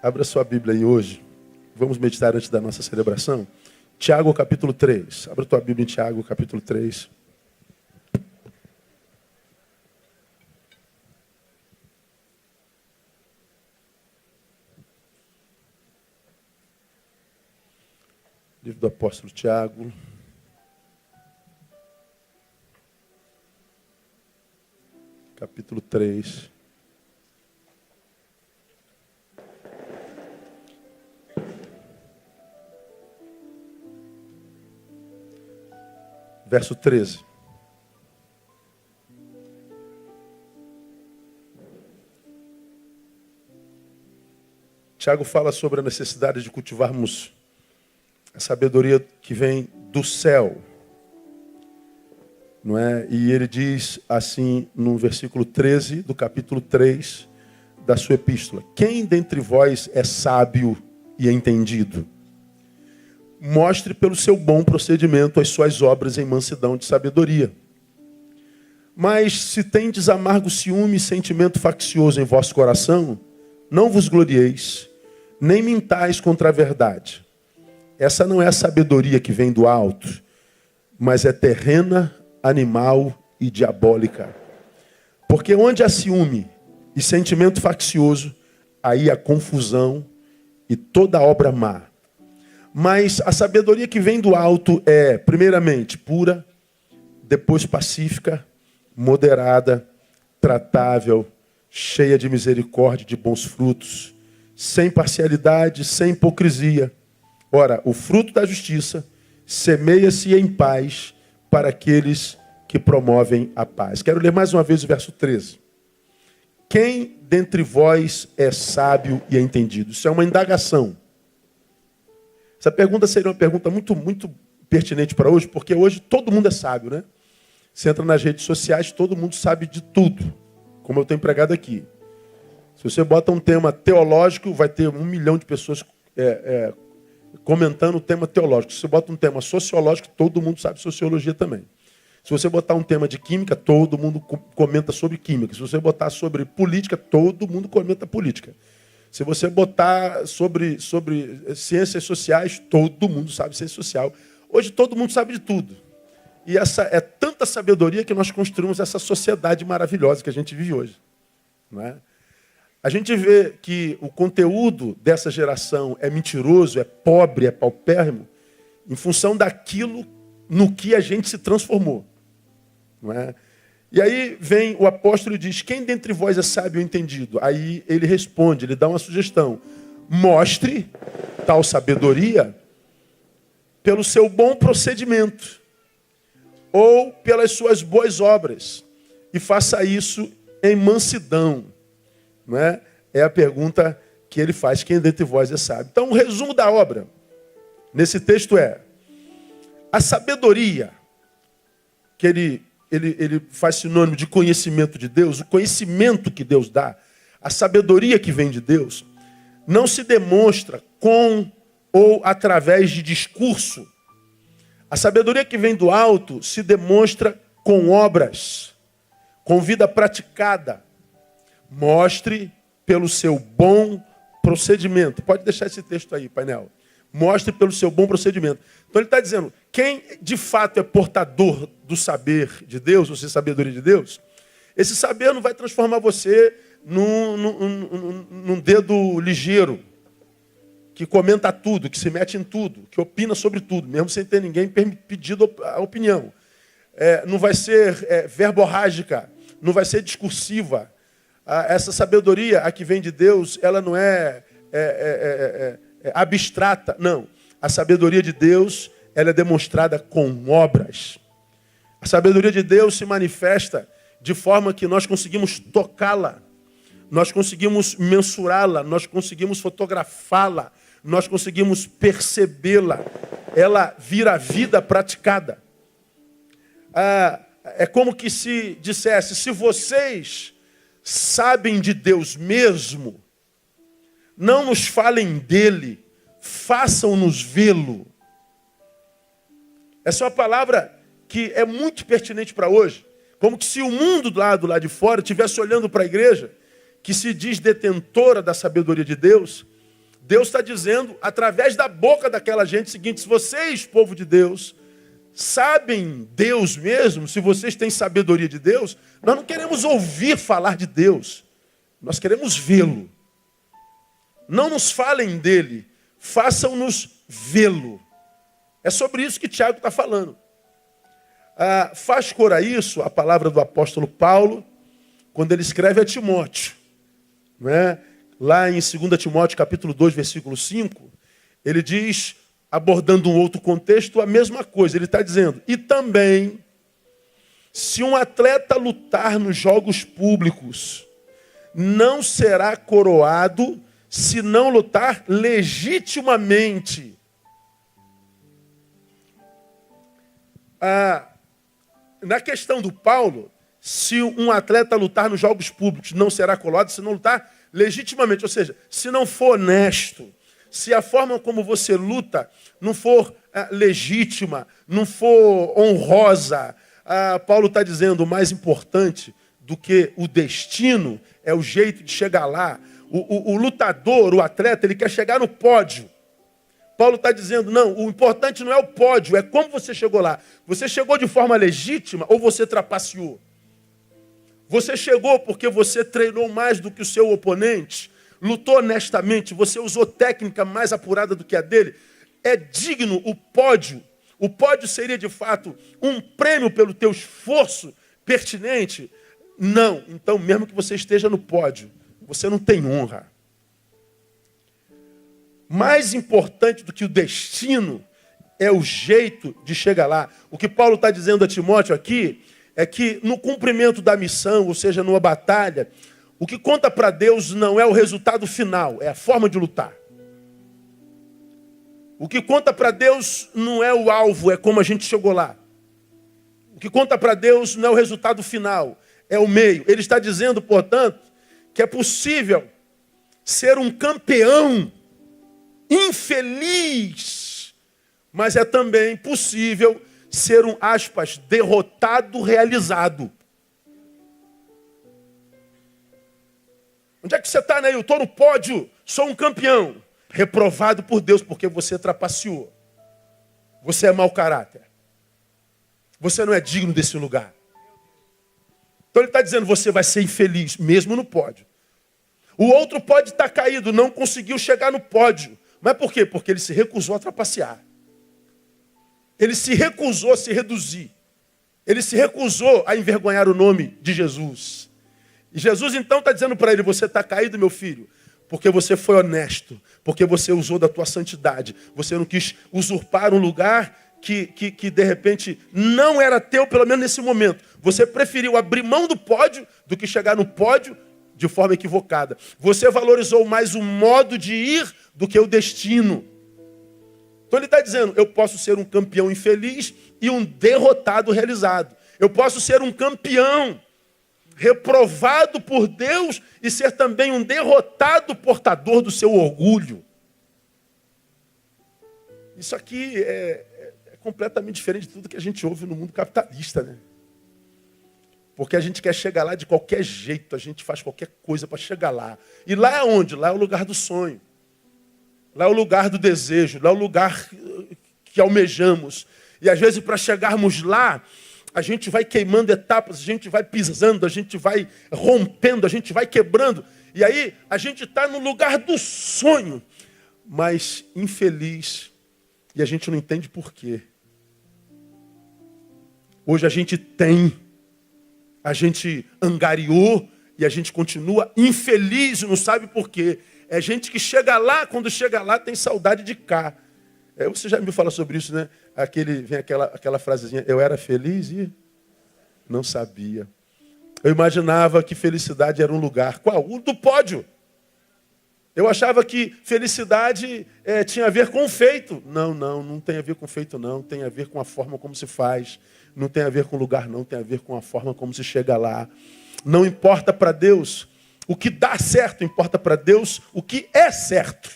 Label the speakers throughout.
Speaker 1: Abra sua Bíblia aí hoje. Vamos meditar antes da nossa celebração. Tiago, capítulo 3. Abra tua Bíblia em Tiago, capítulo 3. Livro do apóstolo Tiago. Capítulo 3. Verso 13. Tiago fala sobre a necessidade de cultivarmos a sabedoria que vem do céu. Não é? E ele diz assim no versículo 13 do capítulo 3 da sua epístola: quem dentre vós é sábio e entendido? Mostre pelo seu bom procedimento as suas obras em mansidão de sabedoria. Mas se tendes amargo ciúme e sentimento faccioso em vosso coração, não vos glorieis, nem mintais contra a verdade. Essa não é a sabedoria que vem do alto, mas é terrena, animal e diabólica. Porque onde há ciúme e sentimento faccioso, aí há confusão e toda obra má. Mas a sabedoria que vem do alto é, primeiramente, pura, depois pacífica, moderada, tratável, cheia de misericórdia e de bons frutos, sem parcialidade, sem hipocrisia. Ora, o fruto da justiça semeia-se em paz para aqueles que promovem a paz. Quero ler mais uma vez o verso 13. Quem dentre vós é sábio e entendido? Isso é uma indagação. Essa pergunta seria uma pergunta muito pertinente para hoje, porque hoje todo mundo é sábio, né? Você entra nas redes sociais, todo mundo sabe de tudo, como eu tenho pregado aqui. Se você bota um tema teológico, vai ter 1 milhão de pessoas comentando o tema teológico. Se você bota um tema sociológico, todo mundo sabe sociologia também. Se você botar um tema de química, todo mundo comenta sobre química. Se você botar sobre política, todo mundo comenta política. Se você botar sobre ciências sociais, todo mundo sabe ciência social. Hoje todo mundo sabe de tudo. E essa é tanta sabedoria que nós construímos essa sociedade maravilhosa que a gente vive hoje. Não é? A gente vê que o conteúdo dessa geração é mentiroso, é pobre, é paupérrimo, em função daquilo no que a gente se transformou. Não é? E aí vem o apóstolo e diz: quem dentre vós é sábio e entendido? Aí ele responde, ele dá uma sugestão: mostre tal sabedoria pelo seu bom procedimento ou pelas suas boas obras, e faça isso em mansidão. Não é? É a pergunta que ele faz: quem dentre vós é sábio? Então o resumo da obra nesse texto é: a sabedoria que ele faz sinônimo de conhecimento de Deus, o conhecimento que Deus dá, a sabedoria que vem de Deus, não se demonstra com ou através de discurso. A sabedoria que vem do alto se demonstra com obras, com vida praticada. Mostre pelo seu bom procedimento. Pode deixar esse texto aí, painel. Mostre pelo seu bom procedimento. Então ele está dizendo, quem de fato é portador do saber de Deus, ou seja, sabedoria de Deus, esse saber não vai transformar você num dedo ligeiro, que comenta tudo, que se mete em tudo, que opina sobre tudo, mesmo sem ter ninguém pedido a opinião. Não vai ser verborrágica, não vai ser discursiva. Essa sabedoria, a que vem de Deus, ela não é abstrata, não. A sabedoria de Deus, ela é demonstrada com obras. A sabedoria de Deus se manifesta de forma que nós conseguimos tocá-la, nós conseguimos mensurá-la, nós conseguimos fotografá-la, nós conseguimos percebê-la. Ela vira vida praticada. É como que se dissesse: se vocês sabem de Deus mesmo, não nos falem dele, façam-nos vê-lo. Essa é uma palavra que é muito pertinente para hoje. Como que se o mundo do lado de fora estivesse olhando para a igreja, que se diz detentora da sabedoria de Deus, Deus está dizendo, através da boca daquela gente, o seguinte: se vocês, povo de Deus, sabem Deus mesmo, se vocês têm sabedoria de Deus, nós não queremos ouvir falar de Deus, nós queremos vê-lo. Não nos falem dele, façam-nos vê-lo. É sobre isso que Tiago está falando. Faz cor a isso a palavra do apóstolo Paulo, quando ele escreve a Timóteo. Não é? Lá em 2 Timóteo, capítulo 2, versículo 5, ele diz, abordando um outro contexto, a mesma coisa. Ele está dizendo: e também, se um atleta lutar nos jogos públicos, não será coroado se não lutar legitimamente. Na questão do Paulo, se um atleta lutar nos jogos públicos, não será coroado se não lutar legitimamente. Ou seja, se não for honesto, se a forma como você luta não for legítima, não for honrosa, Paulo está dizendo: o mais importante do que o destino é o jeito de chegar lá. O lutador, o atleta, ele quer chegar no pódio. Paulo está dizendo: não, o importante não é o pódio, é como você chegou lá. Você chegou de forma legítima ou você trapaceou? Você chegou porque você treinou mais do que o seu oponente? Lutou honestamente? Você usou técnica mais apurada do que a dele? É digno o pódio? O pódio seria, de fato, um prêmio pelo teu esforço pertinente? Não. Então, mesmo que você esteja no pódio, você não tem honra. Mais importante do que o destino é o jeito de chegar lá. O que Paulo está dizendo a Timóteo aqui é que no cumprimento da missão, ou seja, numa batalha, o que conta para Deus não é o resultado final, é a forma de lutar. O que conta para Deus não é o alvo, é como a gente chegou lá. O que conta para Deus não é o resultado final, é o meio. Ele está dizendo, portanto, que é possível ser um campeão infeliz, mas é também possível ser um, aspas, derrotado realizado. Onde é que você está, né? Eu estou no pódio, sou um campeão. Reprovado por Deus porque você trapaceou. Você é mau caráter. Você não é digno desse lugar. Então ele está dizendo: você vai ser infeliz, mesmo no pódio. O outro pode estar caído, não conseguiu chegar no pódio. Mas por quê? Porque ele se recusou a trapacear. Ele se recusou a se reduzir. Ele se recusou a envergonhar o nome de Jesus. E Jesus então está dizendo para ele: você está caído, meu filho, porque você foi honesto, porque você usou da tua santidade. Você não quis usurpar um lugar que de repente não era teu, pelo menos nesse momento. Você preferiu abrir mão do pódio do que chegar no pódio de forma equivocada. Você valorizou mais o modo de ir do que o destino. Então ele está dizendo: eu posso ser um campeão infeliz e um derrotado realizado. Eu posso ser um campeão reprovado por Deus e ser também um derrotado portador do seu orgulho. Isso aqui é completamente diferente de tudo que a gente ouve no mundo capitalista, né? Porque a gente quer chegar lá de qualquer jeito, a gente faz qualquer coisa para chegar lá. E lá é onde? Lá é o lugar do sonho. Lá é o lugar do desejo, lá é o lugar que almejamos. E às vezes para chegarmos lá, a gente vai queimando etapas, a gente vai pisando, a gente vai rompendo, a gente vai quebrando. E aí a gente está no lugar do sonho, mas infeliz. E a gente não entende por quê. Hoje a gente tem, a gente angariou e a gente continua infeliz e não sabe por quê. É gente que chega lá, quando chega lá tem saudade de cá. Você já me falou sobre isso, né? Vem aquela frasezinha: eu era feliz e não sabia. Eu imaginava que felicidade era um lugar. Qual? O do pódio. Eu achava que felicidade tinha a ver com o feito. Não tem a ver com o feito, não. Tem a ver com a forma como se faz. Não tem a ver com o lugar, não. Tem a ver com a forma como se chega lá. Não importa para Deus o que dá certo, importa para Deus o que é certo.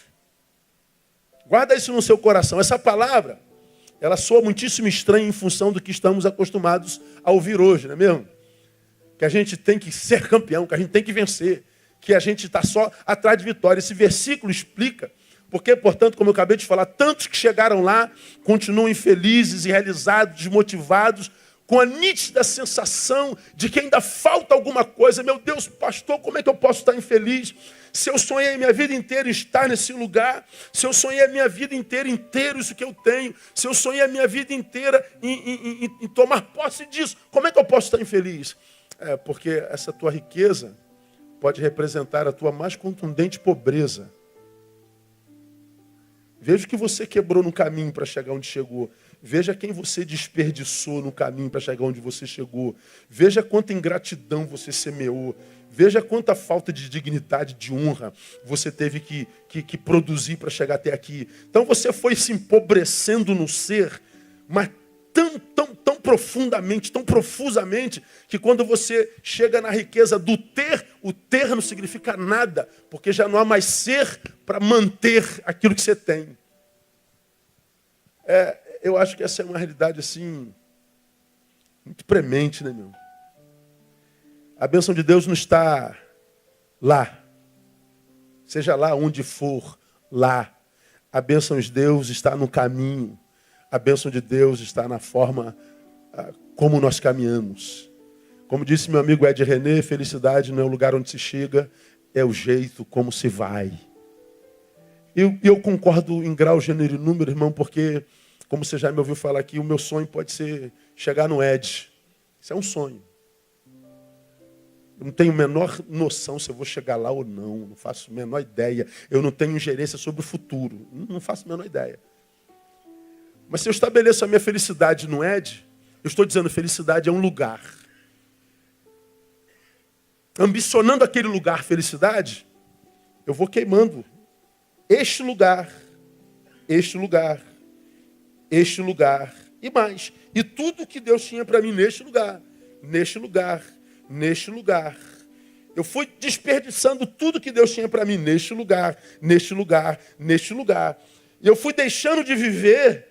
Speaker 1: Guarda isso no seu coração. Essa palavra, ela soa muitíssimo estranha em função do que estamos acostumados a ouvir hoje, não é mesmo? Que a gente tem que ser campeão, que a gente tem que vencer, que a gente está só atrás de vitória. Esse versículo explica Porque, portanto, como eu acabei de falar, tantos que chegaram lá continuam infelizes, irrealizados, desmotivados, com a nítida sensação de que ainda falta alguma coisa. Meu Deus, pastor, como é que eu posso estar infeliz? Se eu sonhei a minha vida inteira em estar nesse lugar, se eu sonhei a minha vida inteira em ter isso que eu tenho, se eu sonhei a minha vida inteira em tomar posse disso, como é que eu posso estar infeliz? Porque essa tua riqueza pode representar a tua mais contundente pobreza. Veja o que você quebrou no caminho para chegar onde chegou. Veja quem você desperdiçou no caminho para chegar onde você chegou. Veja quanta ingratidão você semeou. Veja quanta falta de dignidade, de honra você teve que produzir para chegar até aqui. Então você foi se empobrecendo no ser, mas tão profundamente, tão profusamente, que quando você chega na riqueza do ter, o ter não significa nada, porque já não há mais ser para manter aquilo que você tem. Eu acho que essa é uma realidade assim, muito premente, né, meu? A bênção de Deus não está lá. Seja lá onde for, lá. A bênção de Deus está no caminho. A bênção de Deus está na forma como nós caminhamos. Como disse meu amigo Ed René, felicidade não é o lugar onde se chega, é o jeito como se vai. E eu concordo em grau, gênero e número, irmão, porque, como você já me ouviu falar aqui, o meu sonho pode ser chegar no Ed. Isso é um sonho. Eu não tenho a menor noção se eu vou chegar lá ou não. Não faço a menor ideia. Eu não tenho ingerência sobre o futuro. Não faço a menor ideia. Mas se eu estabeleço a minha felicidade no Ed, eu estou dizendo felicidade é um lugar. Ambicionando aquele lugar, felicidade, eu vou queimando este lugar, este lugar, este lugar e mais. E tudo que Deus tinha para mim neste lugar, neste lugar, neste lugar. Eu fui desperdiçando tudo que Deus tinha para mim neste lugar, neste lugar, neste lugar. E eu fui deixando de viver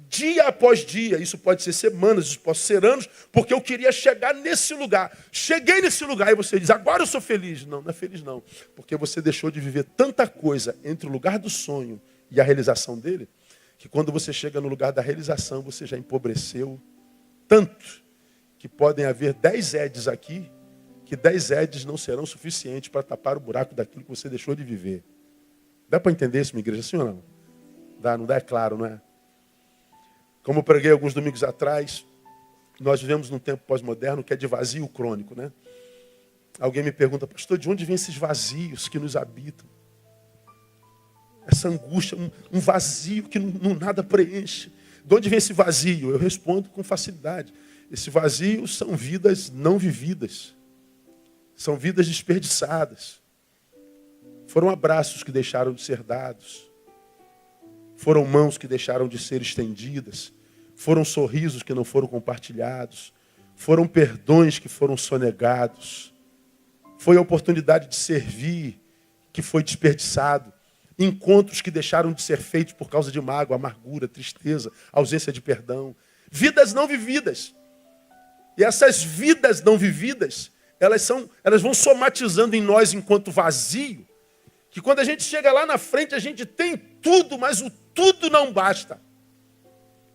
Speaker 1: dia após dia. Isso pode ser semanas, isso pode ser anos, porque eu queria chegar nesse lugar. Cheguei nesse lugar e você diz, agora eu sou feliz. Não, não é feliz não. Porque você deixou de viver tanta coisa entre o lugar do sonho e a realização dele, que quando você chega no lugar da realização, você já empobreceu tanto que podem haver 10 Eds aqui, que 10 Eds não serão suficientes para tapar o buraco daquilo que você deixou de viver. Dá para entender isso, minha igreja? Sim ou não? Dá, não dá? É claro, não é? Como eu preguei alguns domingos atrás, nós vivemos num tempo pós-moderno que é de vazio crônico, né? Alguém me pergunta, pastor, de onde vêm esses vazios que nos habitam? Essa angústia, um vazio que nada preenche. De onde vem esse vazio? Eu respondo com facilidade. Esse vazio são vidas não vividas. São vidas desperdiçadas. Foram abraços que deixaram de ser dados. Foram mãos que deixaram de ser estendidas. Foram sorrisos que não foram compartilhados. Foram perdões que foram sonegados. Foi a oportunidade de servir que foi desperdiçado. Encontros que deixaram de ser feitos por causa de mágoa, amargura, tristeza, ausência de perdão. Vidas não vividas. E essas vidas não vividas, elas vão somatizando em nós enquanto vazio, que quando a gente chega lá na frente, a gente tem tudo, mas o tudo não basta.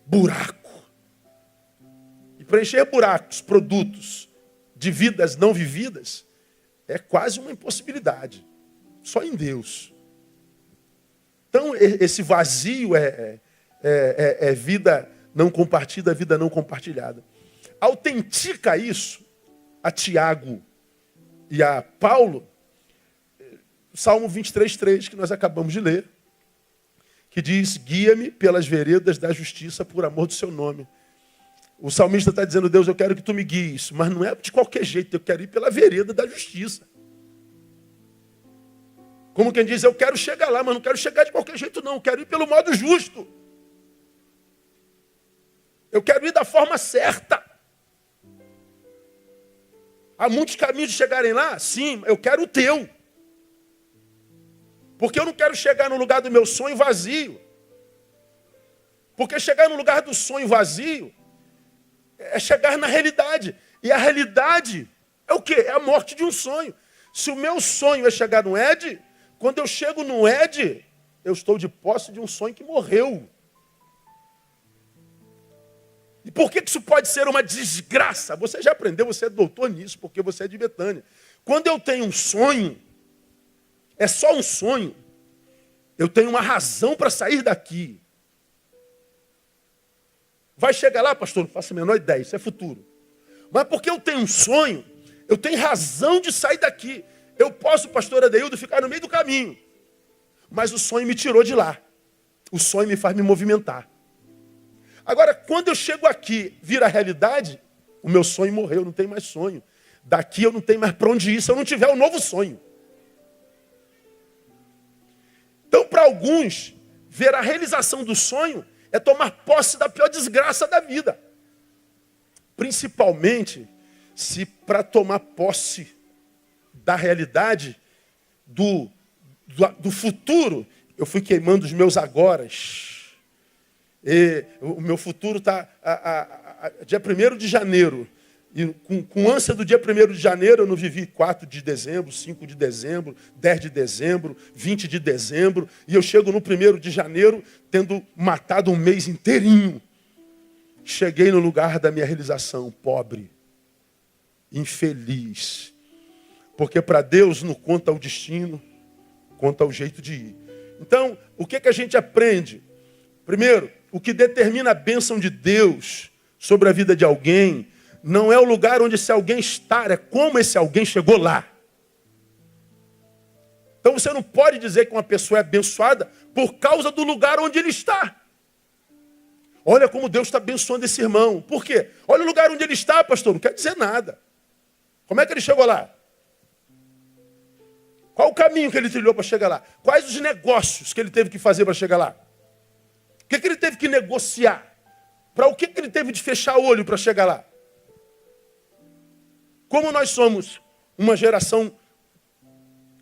Speaker 1: Buraco. E preencher buracos, produtos de vidas não vividas, é quase uma impossibilidade. Só em Deus. Então, esse vazio é vida não compartilhada, vida não compartilhada. Autentica isso a Tiago e a Paulo, Salmo 23:3, que nós acabamos de ler, que diz, guia-me pelas veredas da justiça por amor do seu nome. O salmista está dizendo, Deus, eu quero que tu me guies, mas não é de qualquer jeito, eu quero ir pela vereda da justiça. Como quem diz, eu quero chegar lá, mas não quero chegar de qualquer jeito não, eu quero ir pelo modo justo. Eu quero ir da forma certa. Há muitos caminhos de chegarem lá? Sim, eu quero o teu. Porque eu não quero chegar no lugar do meu sonho vazio. Porque chegar no lugar do sonho vazio é chegar na realidade. E a realidade é o quê? É a morte de um sonho. Se o meu sonho é chegar no Ed, quando eu chego no Ed, eu estou de posse de um sonho que morreu. E por que isso pode ser uma desgraça? Você já aprendeu, você é doutor nisso, porque você é de Betânia. Quando eu tenho um sonho, é só um sonho, eu tenho uma razão para sair daqui. Vai chegar lá, pastor? Não faço a menor ideia, isso é futuro. Mas porque eu tenho um sonho, eu tenho razão de sair daqui. Eu posso, pastor Adeildo, ficar no meio do caminho. Mas o sonho me tirou de lá. O sonho me faz me movimentar. Agora, quando eu chego aqui, vira realidade, o meu sonho morreu, não tem mais sonho. Daqui eu não tenho mais para onde ir se eu não tiver um novo sonho. Então, para alguns, ver a realização do sonho é tomar posse da pior desgraça da vida. Principalmente se para tomar posse da realidade, do futuro, eu fui queimando os meus agoras. E o meu futuro está dia 1º de janeiro. E com ânsia do dia 1º de janeiro, eu não vivi 4 de dezembro, 5 de dezembro, 10 de dezembro, 20 de dezembro. E eu chego no 1º de janeiro, tendo matado um mês inteirinho. Cheguei no lugar da minha realização, pobre, infeliz. Porque para Deus não conta o destino, conta o jeito de ir. Então, o que a gente aprende? Primeiro, o que determina a bênção de Deus sobre a vida de alguém não é o lugar onde esse alguém está, é como esse alguém chegou lá. Então você não pode dizer que uma pessoa é abençoada por causa do lugar onde ele está. Olha como Deus está abençoando esse irmão. Por quê? Olha o lugar onde ele está, pastor, não quer dizer nada. Como é que ele chegou lá? Qual o caminho que ele trilhou para chegar lá? Quais os negócios que ele teve que fazer para chegar lá? O que ele teve que negociar? Para o que ele teve de fechar o olho para chegar lá? Como nós somos uma geração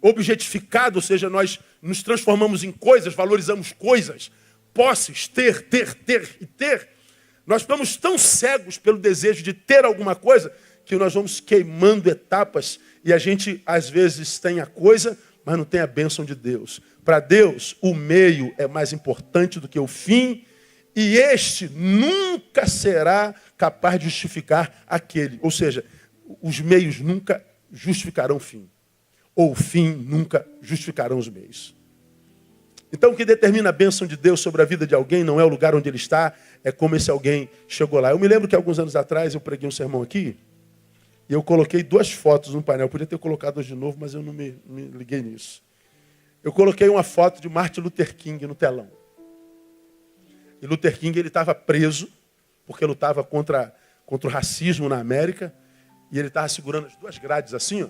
Speaker 1: objetificada, ou seja, nós nos transformamos em coisas, valorizamos coisas, posses, ter, nós ficamos tão cegos pelo desejo de ter alguma coisa que nós vamos queimando etapas e a gente, às vezes, tem a coisa, mas não tem a bênção de Deus. Para Deus, o meio é mais importante do que o fim e este nunca será capaz de justificar aquele. Ou seja, os meios nunca justificarão o fim. Ou o fim nunca justificarão os meios. Então, o que determina a bênção de Deus sobre a vida de alguém não é o lugar onde ele está, é como esse alguém chegou lá. Eu me lembro que alguns anos atrás eu preguei um sermão aqui e eu coloquei 2 fotos no painel. Eu podia ter colocado hoje de novo, mas eu não me liguei nisso. Eu coloquei uma foto de Martin Luther King no telão. E Luther King ele estava preso porque lutava contra o racismo na América. E ele estava segurando as 2 grades assim, ó,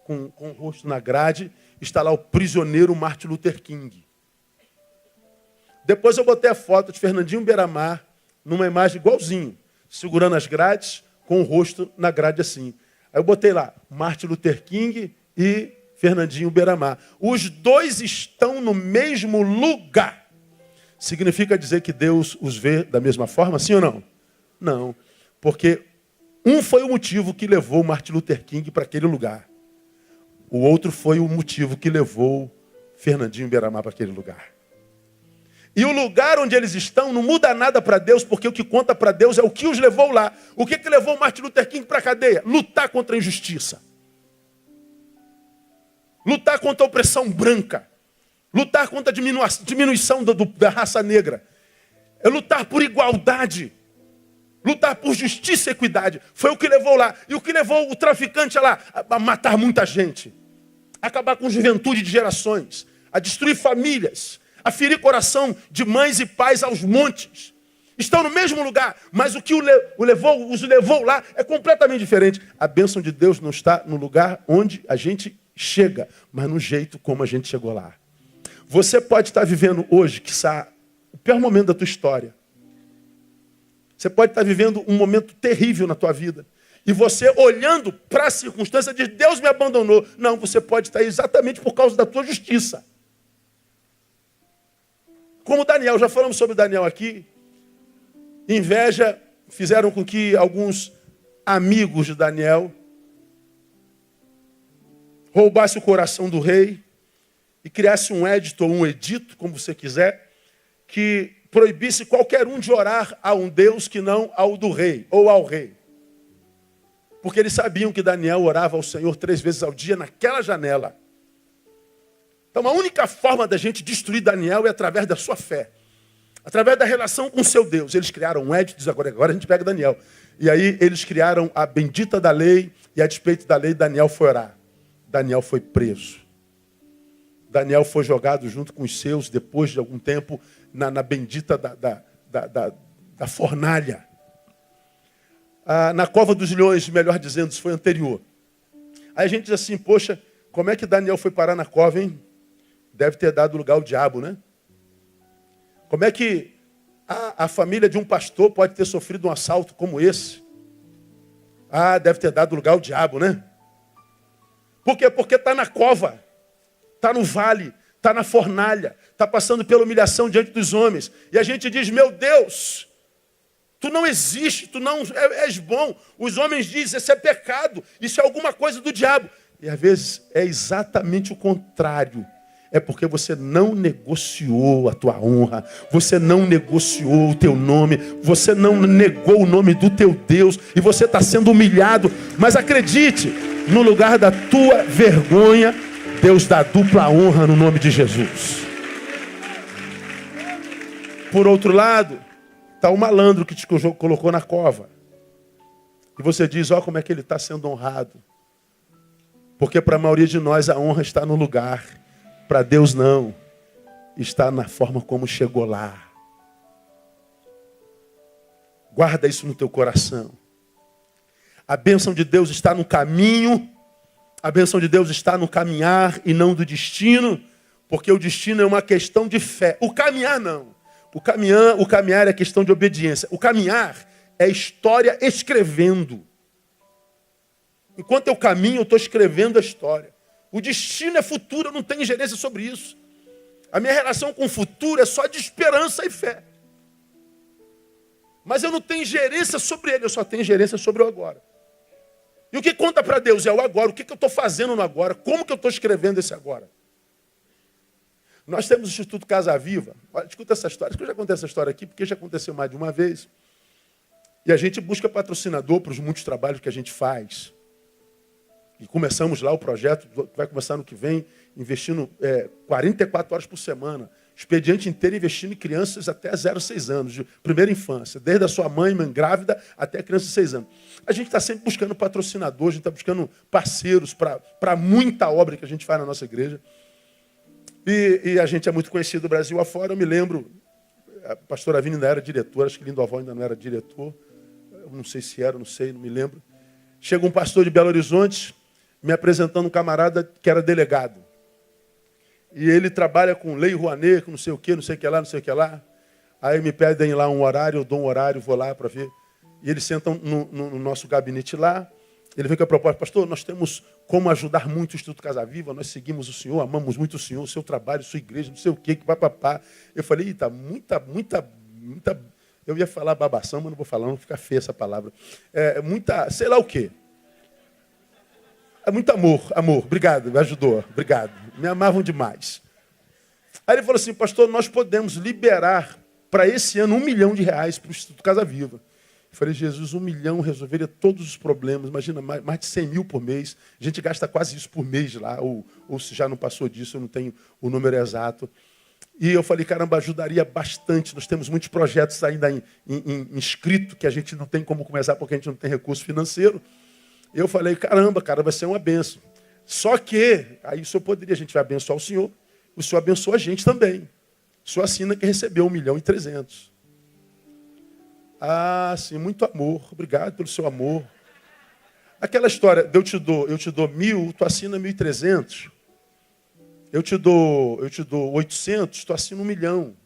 Speaker 1: com o rosto na grade. Está lá o prisioneiro Martin Luther King. Depois eu botei a foto de Fernandinho Beiramar numa imagem igualzinho, segurando as grades, com o rosto na grade assim. Aí eu botei lá, Martin Luther King e Fernandinho Beiramar. Os 2 estão no mesmo lugar. Significa dizer que Deus os vê da mesma forma, sim ou não? Não, porque um foi o motivo que levou Martin Luther King para aquele lugar. O outro foi o motivo que levou Fernandinho Beiramar para aquele lugar. E o lugar onde eles estão não muda nada para Deus, porque o que conta para Deus é o que os levou lá. O que levou Martin Luther King para a cadeia? Lutar contra a injustiça. Lutar contra a opressão branca. Lutar contra a diminuição da raça negra. É lutar por igualdade. Lutar por justiça e equidade. Foi o que levou lá. E o que levou o traficante lá? A matar muita gente. A acabar com juventude de gerações. A destruir famílias. A ferir coração de mães e pais aos montes. Estão no mesmo lugar, mas o que os levou lá é completamente diferente. A bênção de Deus não está no lugar onde a gente chega, mas no jeito como a gente chegou lá. Você pode estar vivendo hoje, quiçá, o pior momento da tua história. Você pode estar vivendo um momento terrível na tua vida. E você olhando para a circunstância diz, Deus me abandonou. Não, você pode estar exatamente por causa da tua justiça. Como Daniel, já falamos sobre Daniel aqui. Inveja fizeram com que alguns amigos de Daniel roubassem o coração do rei e criasse um edito ou um edito, como você quiser, que proibisse qualquer um de orar a um Deus que não ao do rei ou ao rei. Porque eles sabiam que Daniel orava ao Senhor 3 vezes ao dia naquela janela. Então a única forma da gente destruir Daniel é através da sua fé. Através da relação com o seu Deus. Eles criaram um edito, agora a gente pega Daniel. E aí eles criaram a bendita da lei, e a despeito da lei, Daniel foi orar. Daniel foi preso. Daniel foi jogado junto com os seus, depois de algum tempo, na bendita da fornalha. Na cova dos leões, melhor dizendo, isso foi anterior. Aí a gente diz assim, poxa, como é que Daniel foi parar na cova, hein? Deve ter dado lugar ao diabo, né? Como é que a família de um pastor pode ter sofrido um assalto como esse? Deve ter dado lugar ao diabo, né? Por quê? Porque está na cova, está no vale, está na fornalha, está passando pela humilhação diante dos homens. E a gente diz, meu Deus, tu não existe, tu não és bom. Os homens dizem, isso é pecado, isso é alguma coisa do diabo. E às vezes é exatamente o contrário. É porque você não negociou a tua honra, você não negociou o teu nome, você não negou o nome do teu Deus, e você está sendo humilhado. Mas acredite, no lugar da tua vergonha, Deus dá dupla honra no nome de Jesus. Por outro lado, está o malandro que te colocou na cova. E você diz, ó, como é que ele está sendo honrado. Porque para a maioria de nós a honra está no lugar. Para Deus não. Está na forma como chegou lá. Guarda isso no teu coração. A bênção de Deus está no caminho. A bênção de Deus está no caminhar e não do destino. Porque o destino é uma questão de fé. O caminhar não. O caminhar é questão de obediência. O caminhar é história escrevendo. Enquanto eu caminho, eu estou escrevendo a história. O destino é futuro, eu não tenho ingerência sobre isso. A minha relação com o futuro é só de esperança e fé. Mas eu não tenho ingerência sobre ele, eu só tenho ingerência sobre o agora. E o que conta para Deus é o agora. O que eu estou fazendo no agora? Como que eu estou escrevendo esse agora? Nós temos o Instituto Casa Viva. Olha, escuta essa história. Acho que eu já contei essa história aqui, porque já aconteceu mais de uma vez. E a gente busca patrocinador para os muitos trabalhos que a gente faz. E começamos lá o projeto, que vai começar no que vem, investindo 44 horas por semana. Expediente inteiro investindo em crianças até 0 a 6 anos, de primeira infância. Desde a sua mãe grávida até a criança de 6 anos. A gente está sempre buscando patrocinadores, a gente está buscando parceiros para muita obra que a gente faz na nossa igreja. E a gente é muito conhecido do Brasil afora. Eu me lembro, a pastora Vini ainda era diretora, acho que Lindoval ainda não era diretor. Eu não sei se era, não sei, não me lembro. Chega um pastor de Belo Horizonte, me apresentando um camarada que era delegado. E ele trabalha com lei Rouanet, com não sei o que lá, não sei o que lá. Aí me pedem lá um horário, eu dou um horário, vou lá para ver. E eles sentam no nosso gabinete lá. Ele vem com a proposta, pastor, nós temos como ajudar muito o Instituto Casa Viva, nós seguimos o senhor, amamos muito o senhor, o seu trabalho, sua igreja, não sei o que papapá. Eu falei, eita, muita... Eu ia falar babação, mas não vou falar, não fica feia essa palavra. Muita, sei lá o quê. É muito amor, obrigado, me ajudou, obrigado. Me amavam demais. Aí ele falou assim, pastor, nós podemos liberar para esse ano R$1 milhão para o Instituto Casa Viva. Eu falei, Jesus, 1 milhão resolveria todos os problemas. Imagina, mais de 100 mil por mês. A gente gasta quase isso por mês lá, ou se já não passou disso, eu não tenho o número exato. E eu falei, caramba, ajudaria bastante. Nós temos muitos projetos ainda inscritos que a gente não tem como começar porque a gente não tem recurso financeiro. Eu falei, caramba, cara, vai ser uma benção. Só que, aí o senhor poderia, a gente vai abençoar o senhor abençoa a gente também. O senhor assina que recebeu 1.300.000. Ah, sim, muito amor. Obrigado pelo seu amor. Aquela história, eu te dou 1.000, tu assina 1.300. Eu te dou 800, tu assina 1 milhão.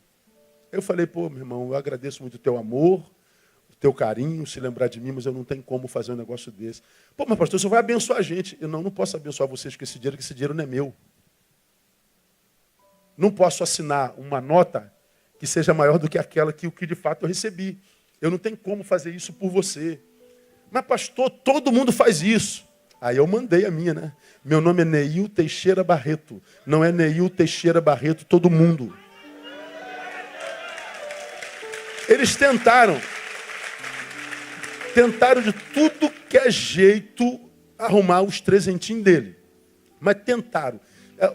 Speaker 1: Eu falei, pô, meu irmão, eu agradeço muito o teu amor, o teu carinho, se lembrar de mim, mas eu não tenho como fazer um negócio desse. Pô, mas pastor, você vai abençoar a gente. Eu não posso abençoar vocês com esse dinheiro não é meu. Não posso assinar uma nota que seja maior do que aquela que de fato eu recebi. Eu não tenho como fazer isso por você. Mas pastor, todo mundo faz isso. Aí eu mandei a minha, né? Meu nome é Neil Teixeira Barreto. Não é Neil Teixeira Barreto, todo mundo. Eles tentaram de tudo que é jeito arrumar os trezentinhos dele. Mas tentaram.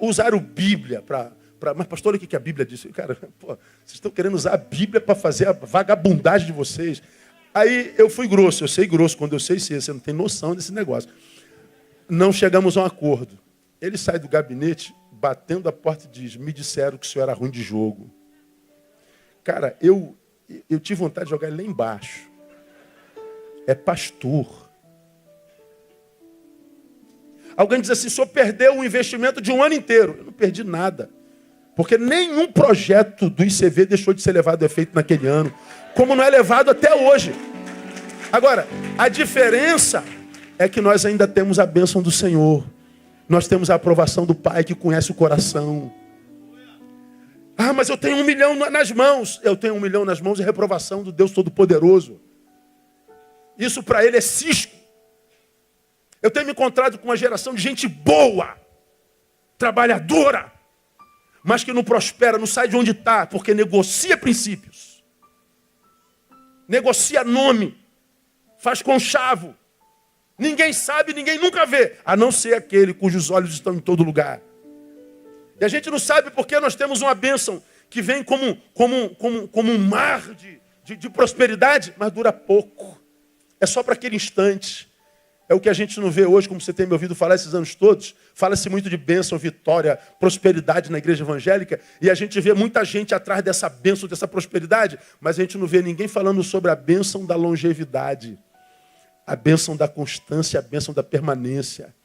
Speaker 1: Usaram Bíblia para... Mas pastor, olha o que a Bíblia disse. Cara, pô, vocês estão querendo usar a Bíblia para fazer a vagabundagem de vocês. Aí eu fui grosso. Eu sei grosso quando eu sei ser. Você não tem noção desse negócio. Não chegamos a um acordo. Ele sai do gabinete, batendo a porta e diz, me disseram que o senhor era ruim de jogo. Cara, eu tive vontade de jogar ele lá embaixo. É pastor. Alguém diz assim, o senhor perdeu um investimento de um ano inteiro. Eu não perdi nada. Porque nenhum projeto do ICV deixou de ser levado a efeito naquele ano. Como não é levado até hoje. Agora, a diferença é que nós ainda temos a bênção do Senhor. Nós temos a aprovação do Pai que conhece o coração. Ah, mas eu tenho 1 milhão nas mãos. Eu tenho 1 milhão nas mãos e reprovação do Deus Todo-Poderoso. Isso para ele é cisco. Eu tenho me encontrado com uma geração de gente boa, trabalhadora, mas que não prospera, não sai de onde está, porque negocia princípios. Negocia nome. Faz conchavo. Ninguém sabe, ninguém nunca vê, a não ser aquele cujos olhos estão em todo lugar. E a gente não sabe porque nós temos uma bênção que vem como um mar de prosperidade, mas dura pouco. É só para aquele instante. É o que a gente não vê hoje, como você tem me ouvido falar esses anos todos. Fala-se muito de bênção, vitória, prosperidade na igreja evangélica. E a gente vê muita gente atrás dessa bênção, dessa prosperidade. Mas a gente não vê ninguém falando sobre a bênção da longevidade. A bênção da constância, a bênção da permanência.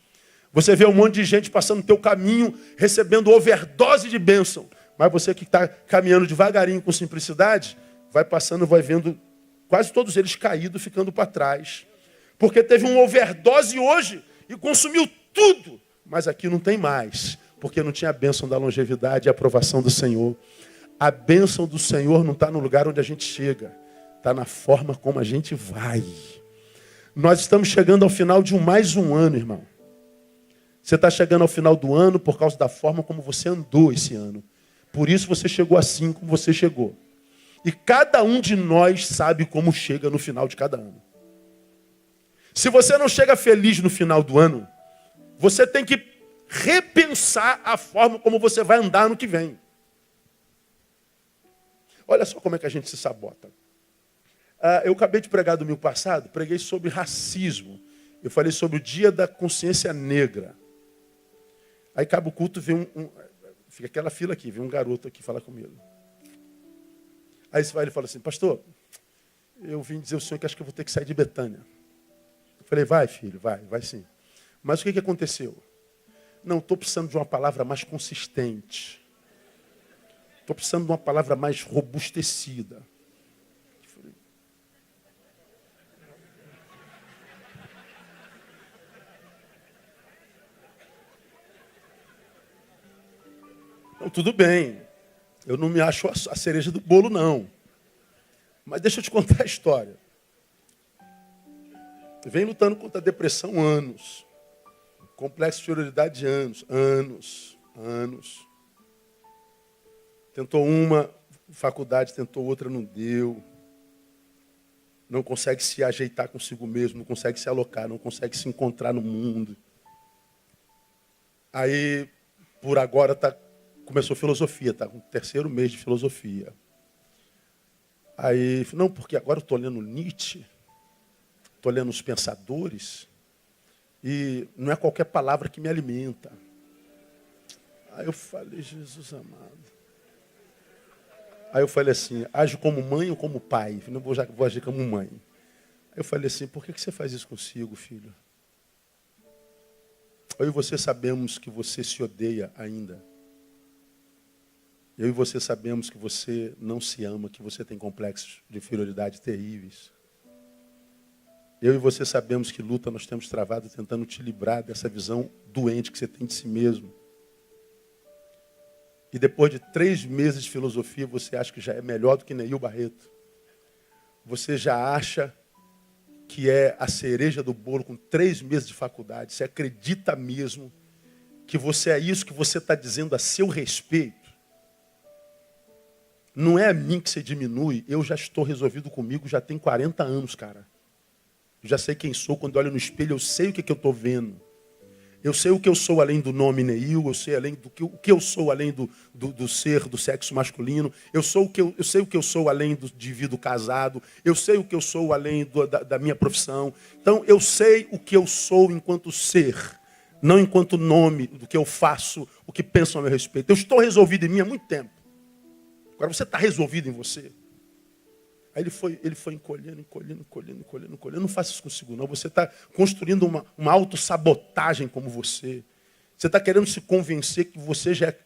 Speaker 1: Você vê um monte de gente passando no teu caminho, recebendo overdose de bênção. Mas você que está caminhando devagarinho, com simplicidade, vai passando, vai vendo quase todos eles caídos, ficando para trás. Porque teve uma overdose hoje e consumiu tudo. Mas aqui não tem mais, porque não tinha a bênção da longevidade e a aprovação do Senhor. A bênção do Senhor não está no lugar onde a gente chega, está na forma como a gente vai. Nós estamos chegando ao final de mais um ano, irmão. Você está chegando ao final do ano por causa da forma como você andou esse ano. Por isso você chegou assim como você chegou. E cada um de nós sabe como chega no final de cada ano. Se você não chega feliz no final do ano, você tem que repensar a forma como você vai andar no que vem. Olha só como é que a gente se sabota. Eu acabei de pregar domingo passado, preguei sobre racismo. Eu falei sobre o dia da consciência negra. Aí acaba o culto, vem fica aquela fila aqui, vem um garoto aqui falar comigo. Aí ele fala assim, pastor, eu vim dizer ao senhor que acho que eu vou ter que sair de Betânia. Eu falei, vai filho, vai sim. Mas o que aconteceu? Não, estou precisando de uma palavra mais consistente. Estou precisando de uma palavra mais robustecida. Então, tudo bem. Eu não me acho a cereja do bolo, não. Mas deixa eu te contar a história. Eu venho lutando contra a depressão há anos. Complexo de inferioridade anos. Tentou uma faculdade, tentou outra, não deu. Não consegue se ajeitar consigo mesmo, não consegue se alocar, não consegue se encontrar no mundo. Aí, por agora, começou filosofia, está com o 3º mês de filosofia. Aí, não, porque agora eu estou lendo Nietzsche, estou lendo os pensadores, e não é qualquer palavra que me alimenta. Aí eu falei, Jesus amado. Aí eu falei assim, age como mãe ou como pai? Não vou agir como mãe. Aí eu falei assim, por que você faz isso consigo, filho? Eu e você sabemos que você se odeia ainda. Eu e você sabemos que você não se ama, que você tem complexos de inferioridade terríveis. Eu e você sabemos que luta nós temos travado tentando te livrar dessa visão doente que você tem de si mesmo. E depois de 3 meses de filosofia, você acha que já é melhor do que Neil Barreto. Você já acha que é a cereja do bolo com 3 meses de faculdade, você acredita mesmo que você é isso que você está dizendo a seu respeito? Não é a mim que você diminui, eu já estou resolvido comigo, já tem 40 anos, cara. Eu já sei quem sou, quando eu olho no espelho, eu sei o que eu estou vendo. Eu sei o que eu sou além do nome Neil, eu sei o que eu sou além do ser, do sexo masculino, eu sei o que eu sou além do indivíduo casado, eu sei o que eu sou além da minha profissão. Então, eu sei o que eu sou enquanto ser, não enquanto nome, do que eu faço, o que pensam a meu respeito. Eu estou resolvido em mim há muito tempo. Agora, você está resolvido em você? Aí ele foi encolhendo. Não faça isso consigo, não. Você está construindo uma autossabotagem como você. Você está querendo se convencer que você já é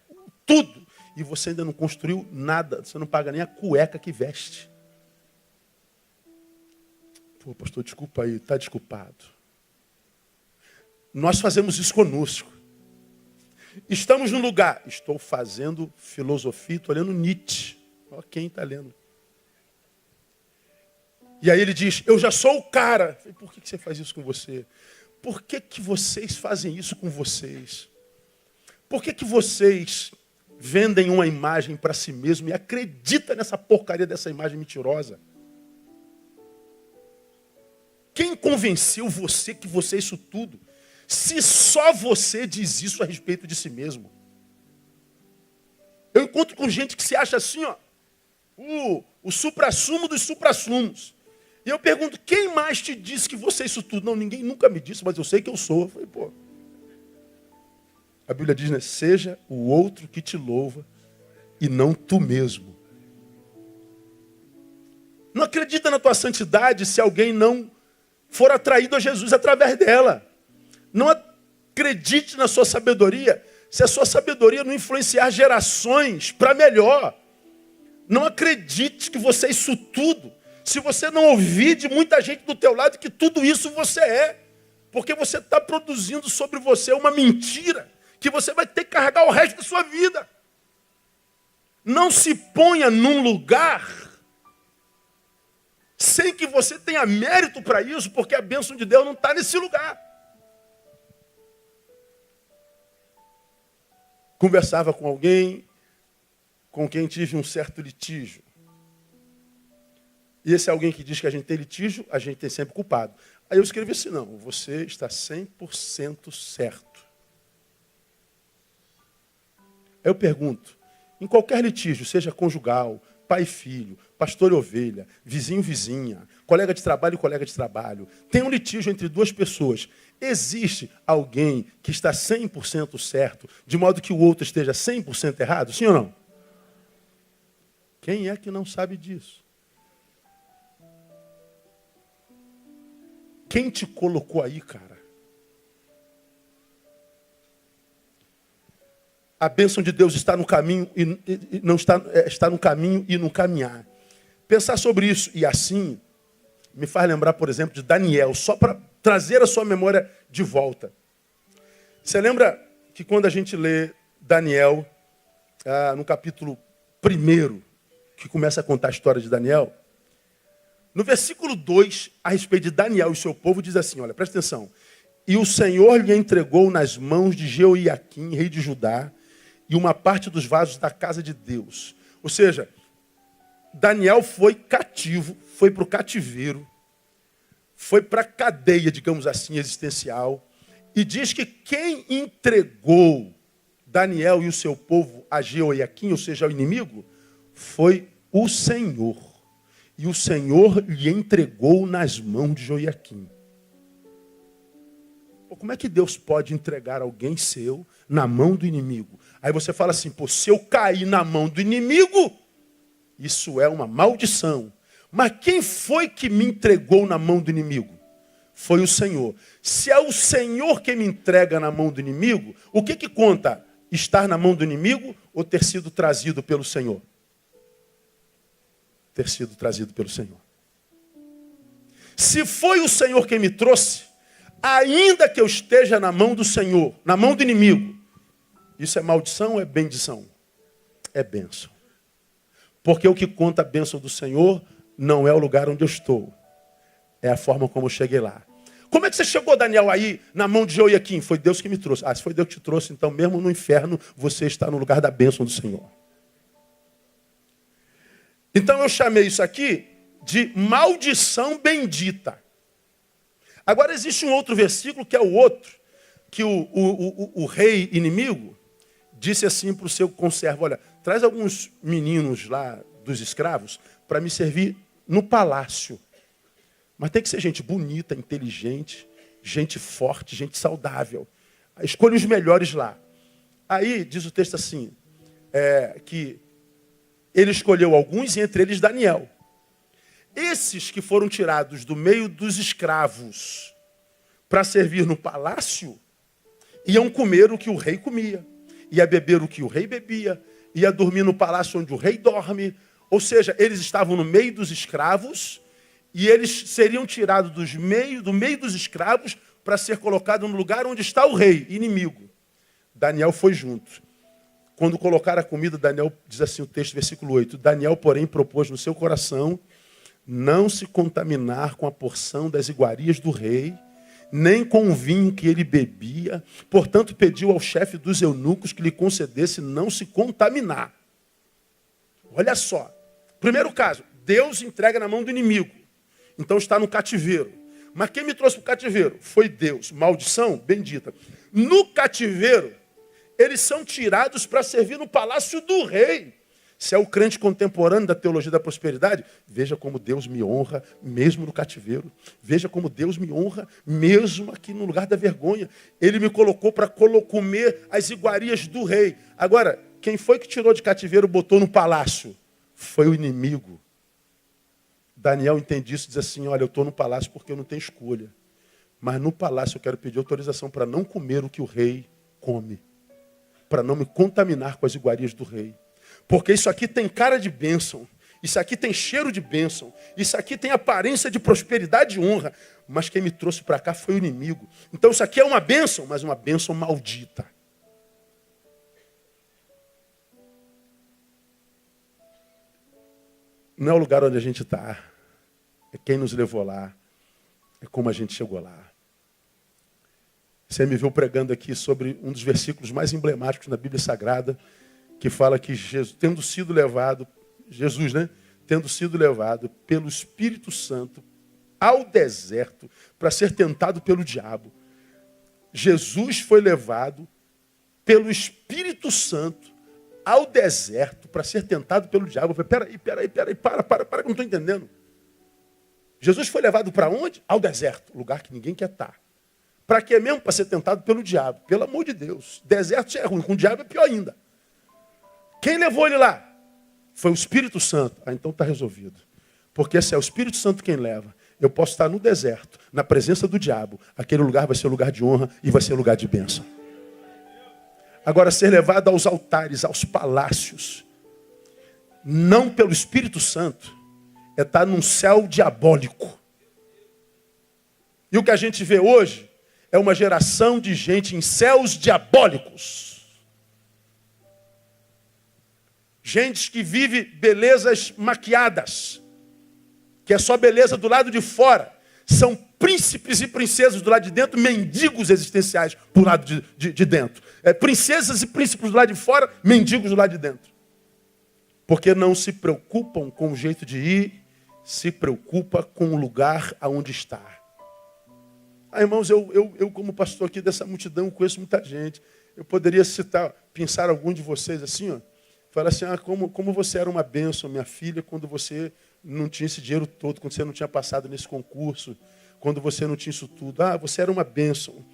Speaker 1: tudo. E você ainda não construiu nada. Você não paga nem a cueca que veste. Pô, pastor, desculpa aí. Está desculpado. Nós fazemos isso conosco. Estamos num lugar. Estou fazendo filosofia, estou lendo Nietzsche. Ó, quem está lendo? E aí ele diz, eu já sou o cara. Eu falei, por que você faz isso com você? Por que vocês fazem isso com vocês? Por que vocês vendem uma imagem para si mesmo e acreditam nessa porcaria dessa imagem mentirosa? Quem convenceu você que você é isso tudo? Se só você diz isso a respeito de si mesmo. Eu encontro com gente que se acha assim, ó, o suprassumo dos suprassumos. E eu pergunto, quem mais te disse que você é isso tudo? Não, ninguém nunca me disse, mas eu sei que eu sou. Eu falei, pô. A Bíblia diz, né? Seja o outro que te louva e não tu mesmo. Não acredita na tua santidade se alguém não for atraído a Jesus através dela. Não acredite na sua sabedoria se a sua sabedoria não influenciar gerações para melhor. Não acredite que você é isso tudo se você não ouvir de muita gente do teu lado que tudo isso você é. Porque você está produzindo sobre você uma mentira que você vai ter que carregar o resto da sua vida. Não se ponha num lugar sem que você tenha mérito para isso, porque a bênção de Deus não está nesse lugar. Conversava com alguém com quem tive um certo litígio. E esse alguém que diz que a gente tem litígio, a gente tem sempre culpado. Aí eu escrevi assim, não, você está 100% certo. Aí eu pergunto, em qualquer litígio, seja conjugal, pai e filho, pastor e ovelha, vizinho e vizinha, colega de trabalho, tem um litígio entre duas pessoas. Existe alguém que está 100% certo, de modo que o outro esteja 100% errado? Sim ou não? Quem é que não sabe disso? Quem te colocou aí, cara? A bênção de Deus está no caminho e não está no caminho e no caminhar. Pensar sobre isso e assim me faz lembrar, por exemplo, de Daniel, só para trazer a sua memória de volta. Você lembra que quando a gente lê Daniel, no capítulo 1, que começa a contar a história de Daniel, no versículo 2, a respeito de Daniel e seu povo, diz assim, olha, presta atenção. E o Senhor lhe entregou nas mãos de Jeoiaquim, rei de Judá, e uma parte dos vasos da casa de Deus. Ou seja, Daniel foi cativo, foi para o cativeiro, foi para a cadeia, digamos assim, existencial, e diz que quem entregou Daniel e o seu povo a Jeoiaquim, ou seja, ao inimigo, foi o Senhor. E o Senhor lhe entregou nas mãos de Jeoiaquim. Pô, como é que Deus pode entregar alguém seu na mão do inimigo? Aí você fala assim, pô, se eu cair na mão do inimigo, isso é uma maldição. Mas quem foi que me entregou na mão do inimigo? Foi o Senhor. Se é o Senhor que me entrega na mão do inimigo, o que conta? Estar na mão do inimigo ou ter sido trazido pelo Senhor? Ter sido trazido pelo Senhor. Se foi o Senhor quem me trouxe, ainda que eu esteja na mão do Senhor, na mão do inimigo, isso é maldição ou é bendição? É bênção. Porque o que conta a bênção do Senhor não é o lugar onde eu estou, É a forma como eu cheguei lá. Como é que você chegou, Daniel, aí na mão de Jeoiaquim? Foi Deus que me trouxe. Se foi Deus que te trouxe, então mesmo no inferno, você está no lugar da bênção do Senhor. Então eu chamei isso aqui de maldição bendita. Agora existe um outro versículo, que é o outro, que o rei inimigo disse assim para o seu conservo: olha, traz alguns meninos lá dos escravos para me servir no palácio. Mas tem que ser gente bonita, inteligente, gente forte, gente saudável. Escolha os melhores lá. Aí diz o texto assim, que ele escolheu alguns, e entre eles Daniel. Esses que foram tirados do meio dos escravos para servir no palácio, iam comer o que o rei comia, ia beber o que o rei bebia, ia dormir no palácio onde o rei dorme. Ou seja, eles estavam no meio dos escravos e eles seriam tirados do meio dos escravos para ser colocados no lugar onde está o rei, inimigo. Daniel foi junto. Quando colocaram a comida, Daniel, diz assim o texto, versículo 8, Daniel, porém, propôs no seu coração não se contaminar com a porção das iguarias do rei, nem com o vinho que ele bebia. Portanto, pediu ao chefe dos eunucos que lhe concedesse não se contaminar. Olha só. Primeiro caso, Deus entrega na mão do inimigo. Então está no cativeiro. Mas quem me trouxe para o cativeiro? Foi Deus. Maldição bendita. No cativeiro, eles são tirados para servir no palácio do rei. Se é o crente contemporâneo da teologia da prosperidade, veja como Deus me honra mesmo no cativeiro. Veja como Deus me honra mesmo aqui no lugar da vergonha. Ele me colocou para comer as iguarias do rei. Agora, quem foi que tirou de cativeiro e botou no palácio? Foi o inimigo. Daniel entende isso e diz assim, olha, eu estou no palácio porque eu não tenho escolha. Mas no palácio eu quero pedir autorização para não comer o que o rei come. Para não me contaminar com as iguarias do rei. Porque isso aqui tem cara de bênção. Isso aqui tem cheiro de bênção. Isso aqui tem aparência de prosperidade e honra. Mas quem me trouxe para cá foi o inimigo. Então isso aqui é uma bênção, mas uma bênção maldita. Não é o lugar onde a gente está. É quem nos levou lá. É como a gente chegou lá. Você me viu pregando aqui sobre um dos versículos mais emblemáticos na Bíblia Sagrada, que fala que Jesus, tendo sido levado pelo Espírito Santo ao deserto para ser tentado pelo diabo. Jesus foi levado pelo Espírito Santo ao deserto para ser tentado pelo diabo. Eu falei, peraí, para, que eu não estou entendendo. Jesus foi levado para onde? Ao deserto, lugar que ninguém quer estar. Para quê mesmo? Para ser tentado pelo diabo. Pelo amor de Deus. Deserto já é ruim, com o diabo é pior ainda. Quem levou ele lá? Foi o Espírito Santo. Então está resolvido. Porque se é o Espírito Santo quem leva, eu posso estar no deserto, na presença do diabo. Aquele lugar vai ser lugar de honra e vai ser lugar de bênção. Agora, ser levado aos altares, aos palácios, não pelo Espírito Santo, é estar num céu diabólico. E o que a gente vê hoje é uma geração de gente em céus diabólicos. Gente que vive belezas maquiadas, que é só beleza do lado de fora. São príncipes e princesas do lado de dentro, mendigos existenciais do lado de dentro. Princesas e príncipes do lado de fora, mendigos do lado de dentro. Porque não se preocupam com o jeito de ir, se preocupa com o lugar aonde está. Irmãos, eu como pastor aqui dessa multidão, conheço muita gente. Eu poderia pensar algum de vocês assim, ó. Fala assim, como você era uma bênção, minha filha, quando você não tinha esse dinheiro todo, quando você não tinha passado nesse concurso, quando você não tinha isso tudo. Você era uma bênção.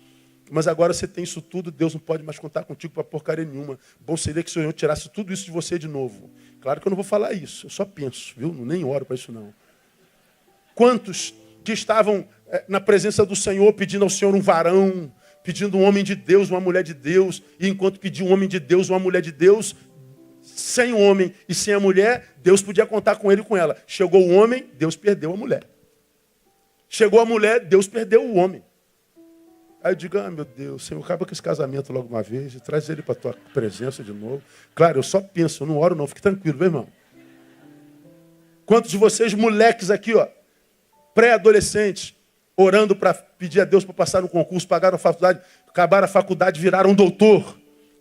Speaker 1: Mas agora você tem isso tudo, Deus não pode mais contar contigo para porcaria nenhuma. Bom seria que o Senhor tirasse tudo isso de você de novo. Claro que eu não vou falar isso, eu só penso, viu? Nem oro para isso não. Quantos que estavam na presença do Senhor pedindo ao Senhor um varão, pedindo um homem de Deus, uma mulher de Deus, e enquanto pediu um homem de Deus, uma mulher de Deus, sem o homem e sem a mulher, Deus podia contar com ele e com ela. Chegou o homem, Deus perdeu a mulher. Chegou a mulher, Deus perdeu o homem. Aí eu digo, meu Deus, Senhor, acaba com esse casamento logo uma vez e traz ele para a tua presença de novo. Claro, eu só penso, eu não oro não, fique tranquilo, viu, irmão? Quantos de vocês, moleques aqui, ó, pré-adolescentes, orando para pedir a Deus para passar no concurso, pagaram a faculdade, acabaram a faculdade, viraram um doutor.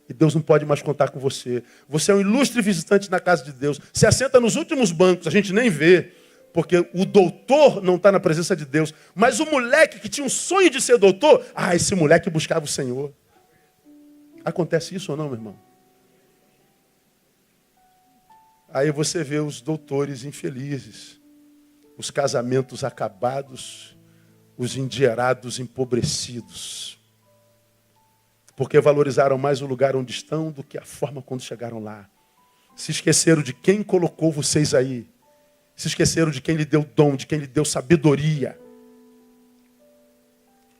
Speaker 1: E Deus não pode mais contar com você. Você é um ilustre visitante na casa de Deus. Se assenta nos últimos bancos, a gente nem vê, porque o doutor não está na presença de Deus. Mas o moleque que tinha um sonho de ser doutor, esse moleque buscava o Senhor. Acontece isso ou não, meu irmão? Aí você vê os doutores infelizes, os casamentos acabados, os endinheirados empobrecidos. Porque valorizaram mais o lugar onde estão do que a forma quando chegaram lá. Se esqueceram de quem colocou vocês aí. Se esqueceram de quem lhe deu dom, de quem lhe deu sabedoria.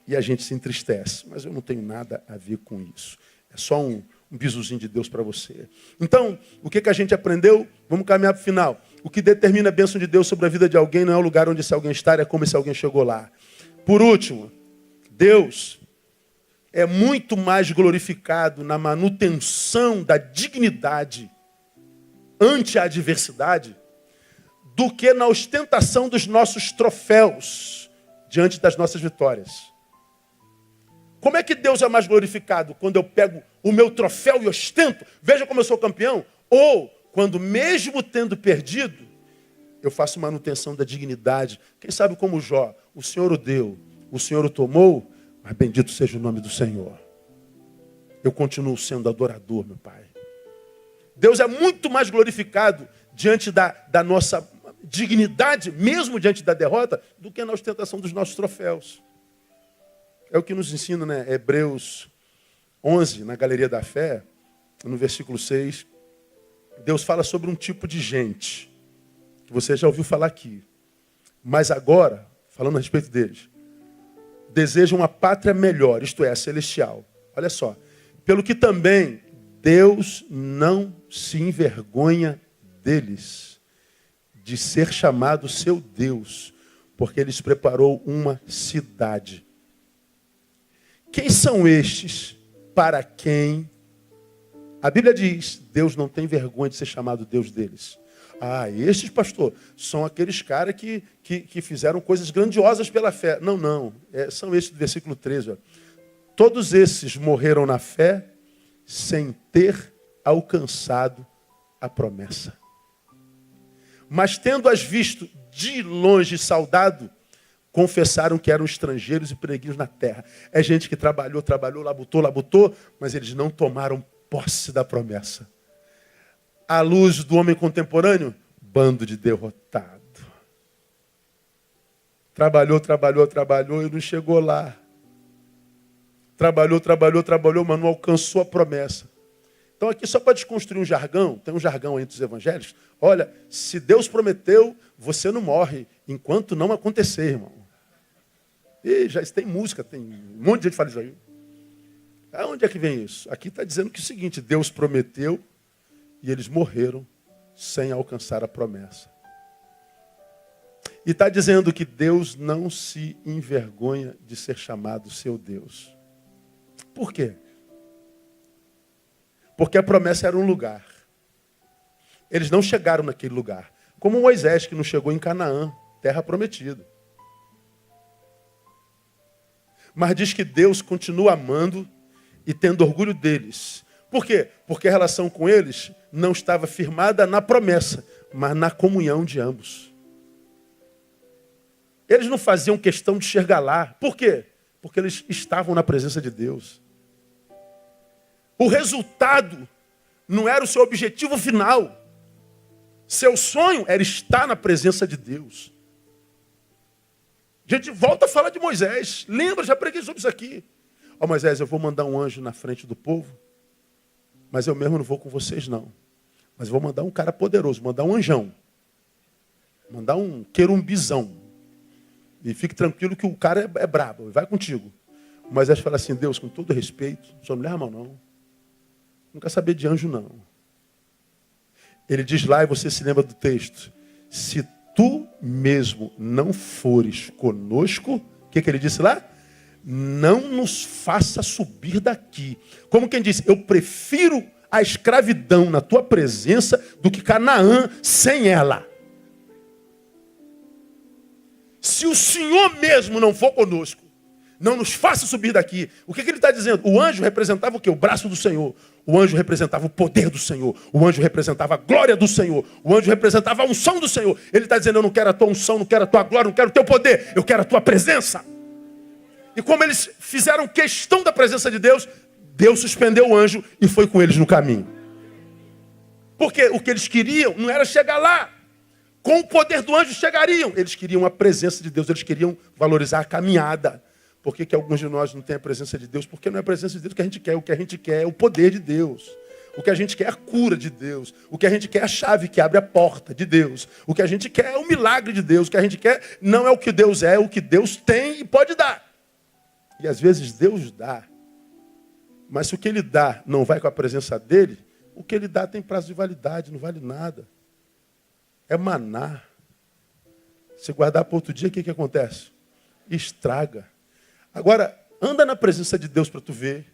Speaker 1: E a gente se entristece. Mas eu não tenho nada a ver com isso. É só um bisuzinho de Deus para você. Então, o que a gente aprendeu? Vamos caminhar para o final. O que determina a bênção de Deus sobre a vida de alguém não é o lugar onde esse alguém está, é como esse alguém chegou lá. Por último, Deus é muito mais glorificado na manutenção da dignidade ante a adversidade do que na ostentação dos nossos troféus diante das nossas vitórias. Como é que Deus é mais glorificado? Quando eu pego o meu troféu e ostento, veja como eu sou campeão? Ou quando mesmo tendo perdido, eu faço manutenção da dignidade. Quem sabe como Jó, o Senhor o deu, o Senhor o tomou, mas bendito seja o nome do Senhor. Eu continuo sendo adorador, meu Pai. Deus é muito mais glorificado diante da nossa dignidade, mesmo diante da derrota, do que na ostentação dos nossos troféus. É o que nos ensina, né? Hebreus 11, na Galeria da Fé, no versículo 6. Deus fala sobre um tipo de gente, que você já ouviu falar aqui. Mas agora, falando a respeito deles, desejam uma pátria melhor, isto é, celestial. Olha só. Pelo que também Deus não se envergonha deles, de ser chamado seu Deus, porque Ele preparou uma cidade. Quem são estes para quem a Bíblia diz, Deus não tem vergonha de ser chamado Deus deles? Estes, pastor, são aqueles caras que fizeram coisas grandiosas pela fé. Não. São estes do versículo 13. Ó. Todos esses morreram na fé sem ter alcançado a promessa. Mas tendo-as visto de longe saudado, confessaram que eram estrangeiros e peregrinos na terra. É gente que trabalhou, labutou, mas eles não tomaram posse da promessa. À luz do homem contemporâneo, bando de derrotado. Trabalhou e não chegou lá. Trabalhou, mas não alcançou a promessa. Então aqui só para desconstruir um jargão, tem um jargão entre os evangélicos. Olha, se Deus prometeu, você não morre enquanto não acontecer, irmão. E já tem música, tem um monte de gente que fala isso aí. Aonde é que vem isso? Aqui está dizendo que é o seguinte, Deus prometeu e eles morreram sem alcançar a promessa. E está dizendo que Deus não se envergonha de ser chamado seu Deus. Por quê? Porque a promessa era um lugar. Eles não chegaram naquele lugar. Como Moisés, que não chegou em Canaã, terra prometida. Mas diz que Deus continua amando e tendo orgulho deles. Por quê? Porque a relação com eles não estava firmada na promessa, mas na comunhão de ambos. Eles não faziam questão de chegar lá. Por quê? Porque eles estavam na presença de Deus. O resultado não era o seu objetivo final. Seu sonho era estar na presença de Deus. A gente volta a falar de Moisés. Lembra, já preguei sobre isso aqui. Moisés, eu vou mandar um anjo na frente do povo, mas eu mesmo não vou com vocês não. Mas eu vou mandar um cara poderoso, mandar um anjão. Mandar um querumbizão. E fique tranquilo que o cara é brabo, vai contigo. Moisés fala assim, Deus, com todo respeito, só não leva a mão não. Não quer saber de anjo não. Ele diz lá, e você se lembra do texto, se tu mesmo não fores conosco, o que ele disse lá? Não nos faça subir daqui. Como quem disse, eu prefiro a escravidão na tua presença do que Canaã sem ela. Se o Senhor mesmo não for conosco, não nos faça subir daqui. O que ele está dizendo? O anjo representava o quê? O braço do Senhor. O anjo representava o poder do Senhor. O anjo representava a glória do Senhor. O anjo representava a unção do Senhor. Ele está dizendo, eu não quero a tua unção, não quero a tua glória, não quero o teu poder. Eu quero a tua presença. E como eles fizeram questão da presença de Deus, Deus suspendeu o anjo e foi com eles no caminho. Porque o que eles queriam não era chegar lá. Com o poder do anjo chegariam. Eles queriam a presença de Deus. Eles queriam valorizar a caminhada. Por que alguns de nós não têm a presença de Deus? Porque não é a presença de Deus que a gente quer. O que a gente quer é o poder de Deus. O que a gente quer é a cura de Deus. O que a gente quer é a chave que abre a porta de Deus. O que a gente quer é o milagre de Deus. O que a gente quer não é o que Deus é o que Deus tem e pode dar. E às vezes Deus dá. Mas se o que Ele dá não vai com a presença dEle, o que Ele dá tem prazo de validade, não vale nada. É maná. Se guardar para outro dia, o que acontece? Estraga. Agora, anda na presença de Deus para tu ver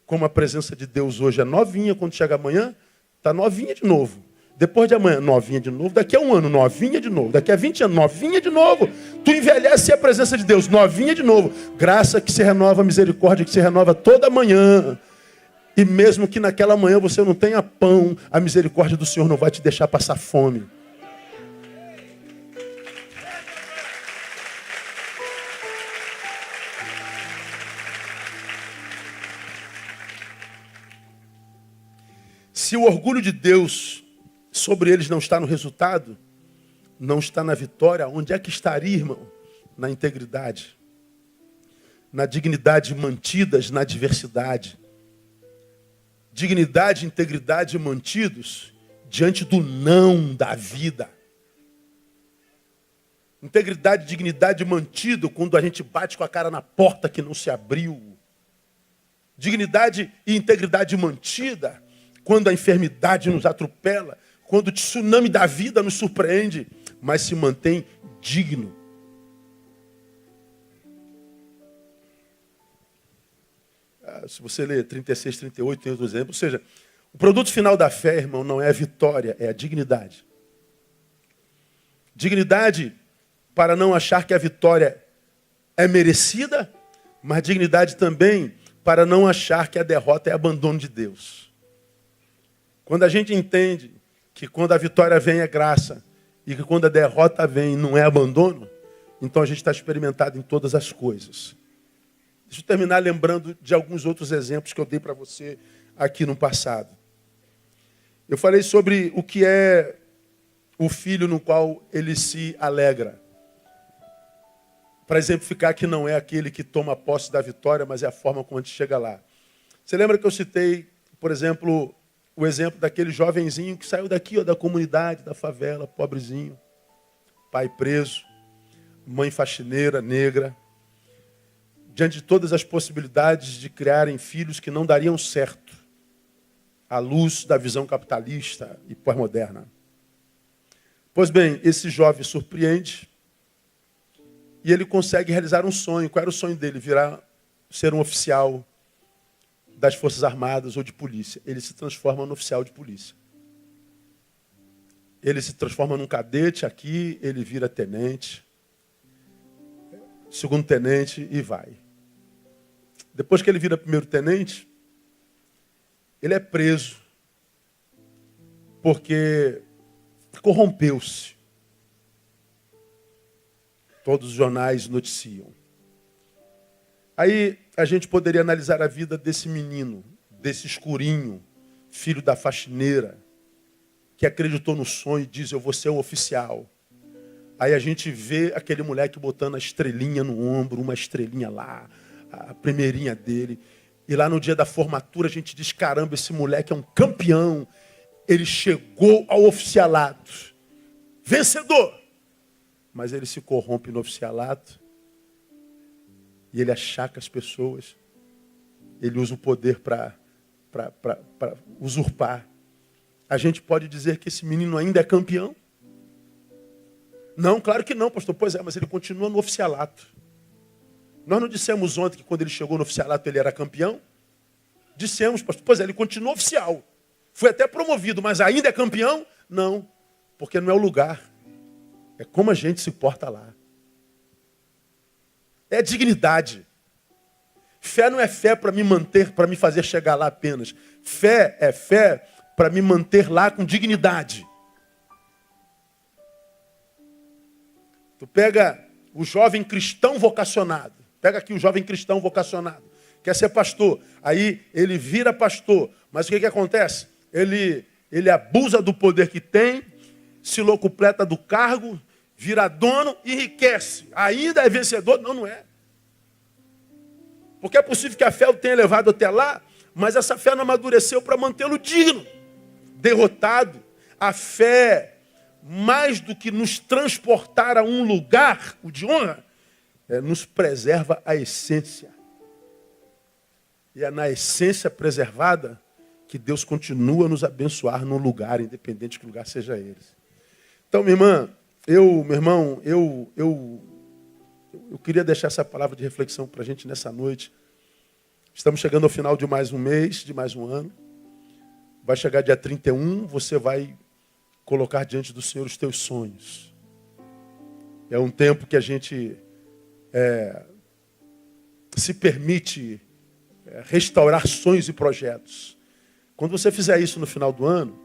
Speaker 1: como a presença de Deus hoje é novinha. Quando chega amanhã, está novinha de novo. Depois de amanhã, novinha de novo. Daqui a um ano, novinha de novo. Daqui a 20 anos, novinha de novo. Tu envelhece e a presença de Deus, novinha de novo. Graça que se renova, misericórdia que se renova toda manhã. E mesmo que naquela manhã você não tenha pão, a misericórdia do Senhor não vai te deixar passar fome. Se o orgulho de Deus sobre eles não está no resultado, não está na vitória, onde é que estaria, irmão? Na integridade, na dignidade mantidas na adversidade. Dignidade e integridade mantidos diante do não da vida. Integridade e dignidade mantido quando a gente bate com a cara na porta que não se abriu. Dignidade e integridade mantida quando a enfermidade nos atropela, quando o tsunami da vida nos surpreende, mas se mantém digno. Se você ler 36, 38, tem outro exemplo. Ou seja, o produto final da fé, irmão, não é a vitória, é a dignidade. Dignidade para não achar que a vitória é merecida, mas dignidade também para não achar que a derrota é abandono de Deus. Quando a gente entende que quando a vitória vem é graça e que quando a derrota vem não é abandono, então a gente está experimentado em todas as coisas. Deixa eu terminar lembrando de alguns outros exemplos que eu dei para você aqui no passado. Eu falei sobre o que é o filho no qual ele se alegra. Para exemplificar que não é aquele que toma posse da vitória, mas é a forma como a gente chega lá. Você lembra que eu citei, por exemplo, o exemplo daquele jovenzinho que saiu daqui, ó, da comunidade, da favela, pobrezinho, pai preso, mãe faxineira, negra, diante de todas as possibilidades de criarem filhos que não dariam certo, à luz da visão capitalista e pós-moderna. Pois bem, esse jovem surpreende e ele consegue realizar um sonho. Qual era o sonho dele? Ser um oficial das Forças Armadas ou de polícia. Ele se transforma no oficial de polícia. Ele se transforma num cadete aqui, ele vira tenente, segundo tenente e vai. Depois que ele vira primeiro tenente, ele é preso porque corrompeu-se. Todos os jornais noticiam. Aí a gente poderia analisar a vida desse menino, desse escurinho, filho da faxineira, que acreditou no sonho e diz, eu vou ser um oficial. Aí a gente vê aquele moleque botando a estrelinha no ombro, uma estrelinha lá, a primeirinha dele. E lá no dia da formatura a gente diz, caramba, esse moleque é um campeão. Ele chegou ao oficialato. Vencedor! Mas ele se corrompe no oficialato. E ele achaca as pessoas. Ele usa o poder para usurpar. A gente pode dizer que esse menino ainda é campeão? Não, claro que não, pastor. Pois é, mas ele continua no oficialato. Nós não dissemos ontem que quando ele chegou no oficialato ele era campeão? Dissemos, pastor. Pois é, ele continua oficial. Foi até promovido, mas ainda é campeão? Não, porque não é o lugar. É como a gente se porta lá. É dignidade. Fé não é fé para me manter, para me fazer chegar lá apenas. Fé é fé para me manter lá com dignidade. Tu pega o jovem cristão vocacionado. Pega aqui o jovem cristão vocacionado. Quer ser pastor. Aí ele vira pastor. Mas o que acontece? Ele abusa do poder que tem, se locupleta do cargo, vira dono e enriquece. Ainda é vencedor? Não, não é. Porque é possível que a fé o tenha levado até lá, mas essa fé não amadureceu para mantê-lo digno, derrotado. A fé, mais do que nos transportar a um lugar, o de honra, nos preserva a essência. E é na essência preservada que Deus continua a nos abençoar num lugar, independente que lugar seja ele. Então, minha irmã, meu irmão, eu queria deixar essa palavra de reflexão para a gente nessa noite. Estamos chegando ao final de mais um mês, de mais um ano. Vai chegar dia 31, você vai colocar diante do Senhor os teus sonhos. É um tempo que a gente se permite restaurar sonhos e projetos. Quando você fizer isso no final do ano,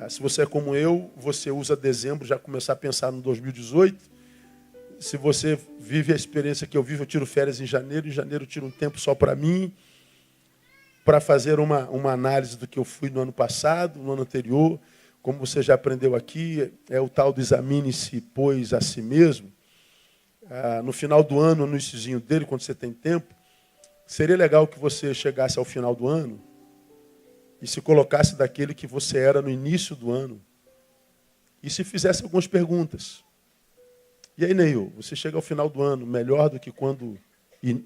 Speaker 1: se você é como eu, você usa dezembro, já começar a pensar no 2018. Se você vive a experiência que eu vivo, eu tiro férias em janeiro eu tiro um tempo só para mim, para fazer uma análise do que eu fui no ano passado, no ano anterior. Como você já aprendeu aqui, é o tal do examine-se, pois, a si mesmo. No final do ano, no iníciozinho dele, quando você tem tempo, seria legal que você chegasse ao final do ano e se colocasse daquele que você era no início do ano e se fizesse algumas perguntas. E aí, Neil, você chega ao final do ano melhor do que quando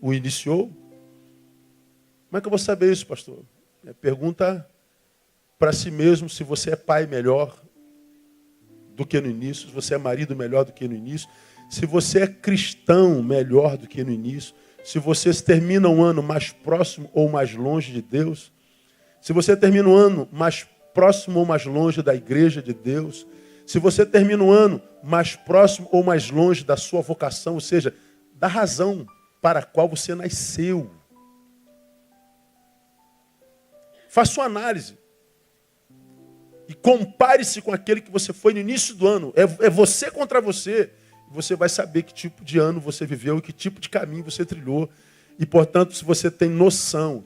Speaker 1: o iniciou? Como é que eu vou saber isso, pastor? Pergunta para si mesmo se você é pai melhor do que no início, se você é marido melhor do que no início, se você é cristão melhor do que no início, se você termina um ano mais próximo ou mais longe de Deus, se você termina um ano mais próximo ou mais longe da igreja de Deus, se você termina um ano mais próximo ou mais longe da sua vocação, ou seja, da razão para a qual você nasceu. Faça uma análise. E compare-se com aquele que você foi no início do ano. É você contra você. Você vai saber que tipo de ano você viveu e que tipo de caminho você trilhou. E, portanto, se você tem noção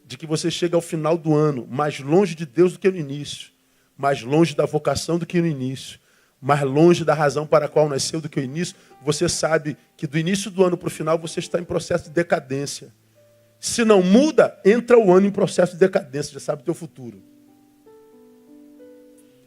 Speaker 1: de que você chega ao final do ano mais longe de Deus do que no início, mais longe da vocação do que no início, mais longe da razão para a qual nasceu do que o início, você sabe que do início do ano para o final você está em processo de decadência. Se não muda, entra o ano em processo de decadência, já sabe o teu futuro.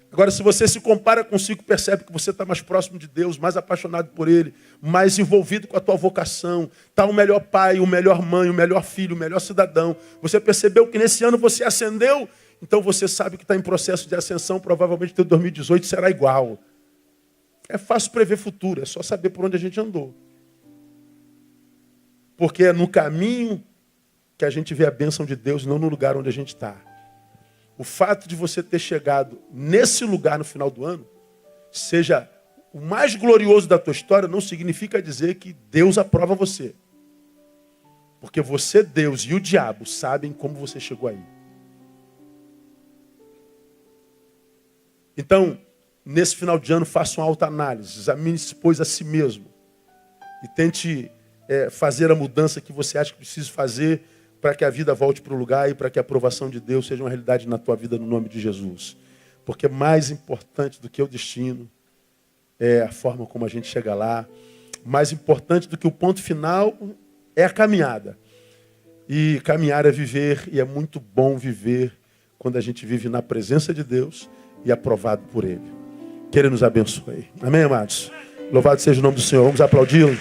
Speaker 1: Agora, se você se compara consigo, percebe que você está mais próximo de Deus, mais apaixonado por Ele, mais envolvido com a tua vocação, está o melhor pai, o melhor mãe, o melhor filho, o melhor cidadão. Você percebeu que nesse ano você ascendeu, então você sabe que está em processo de ascensão, provavelmente teu 2018 será igual. É fácil prever futuro, é só saber por onde a gente andou. Porque é no caminho que a gente vê a bênção de Deus, não no lugar onde a gente está. O fato de você ter chegado nesse lugar no final do ano, seja o mais glorioso da tua história, não significa dizer que Deus aprova você. Porque você, Deus e o diabo sabem como você chegou aí. Então, nesse final de ano, faça uma autoanálise, examine-se, pois, a si mesmo. E tente fazer a mudança que você acha que precisa fazer para que a vida volte para o lugar e para que a aprovação de Deus seja uma realidade na tua vida no nome de Jesus. Porque mais importante do que o destino é a forma como a gente chega lá. Mais importante do que o ponto final é a caminhada. E caminhar é viver, e é muito bom viver quando a gente vive na presença de Deus e aprovado por Ele. Que Ele nos abençoe. Amém, amados? Louvado seja o nome do Senhor. Vamos aplaudi-lo.